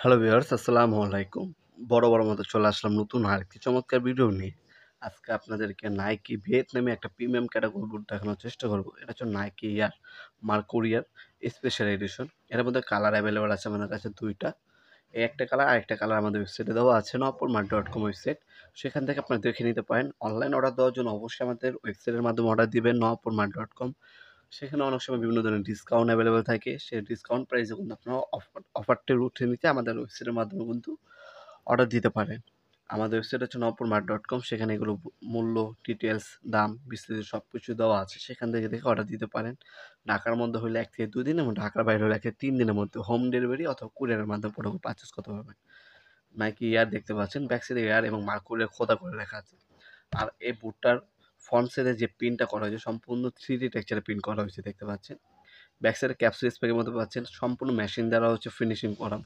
Hello viewers, আসসালামু আলাইকুম। বড় মতো চলে আসলাম নতুন আরেকটি চমৎকার ভিডিও নিয়ে। আজকে আপনাদেরকে নাইকি ভিয়েতনামে একটা প্রিমিয়াম ক্যাটাগরি বুট দেখানোর চেষ্টা করব। এটা হচ্ছে নাইকি এয়ার মার্কুরিয়ার স্পেশাল এডিশন। এর মধ্যে কালার অ্যাভেলেবল আছে আমাদের কাছে ২ টা। এই একটা কালার আরেকটা কালার আমাদের ওয়েবসাইটে দেওয়া আছে নওপুরমার্ট.কম ওয়েবসাইট। সেখান থেকে আপনারা দেখে নিতে পারেন। অনলাইন অর্ডার দেওয়ার জন্য অবশ্যই আমাদের ওয়েবসাইটের মাধ্যমে অর্ডার দিবেন নওপুরমার্ট.কম। সেখানে অনেক সময় বিভিন্ন ধরনের ডিসকাউন্ট অ্যাভেলেবল থাকে। সেই ডিসকাউন্ট প্রাইসে কিন্তু আপনারা অফারটা উঠিয়ে নিতে আমাদের ওয়েবসাইটের মাধ্যমে কিন্তু অর্ডার দিতে পারেন। আমাদের ওয়েবসাইট হচ্ছে নওপুরমার্ট.কম। সেখানে এগুলো মূল্য, ডিটেইলস, দাম, বিস্তারিত সবকিছু দেওয়া আছে। সেখান থেকে দেখে অর্ডার দিতে পারেন। ঢাকার মধ্যে হইলে ১ থেকে ২ দিন এবং ঢাকার বাইরে হলে ১ থেকে ৩ দিনের মধ্যে হোম ডেলিভারি অথবা কুরিয়ারের মাধ্যমে প্রোডাক্ট পারচেজ করতে পারবেন। নাইকি এয়ার দেখতে পাচ্ছেন, ব্যাক সাইডে এয়ার এবং মার্কুরিয়ার খোদা করে লেখা আছে। আর এই বুটটার ফ্রন্ট সাইডে যে প্রিন্টটা করা হয়েছে সম্পূর্ণ 3D টেক্সচারে প্রিন্ট করা হয়েছে দেখতে পাচ্ছেন। ব্যাক সাইডে ক্যাপসুল স্প্যাকের মধ্যে পাচ্ছেন, সম্পূর্ণ মেশিন দ্বারা হচ্ছে ফিনিশিং করা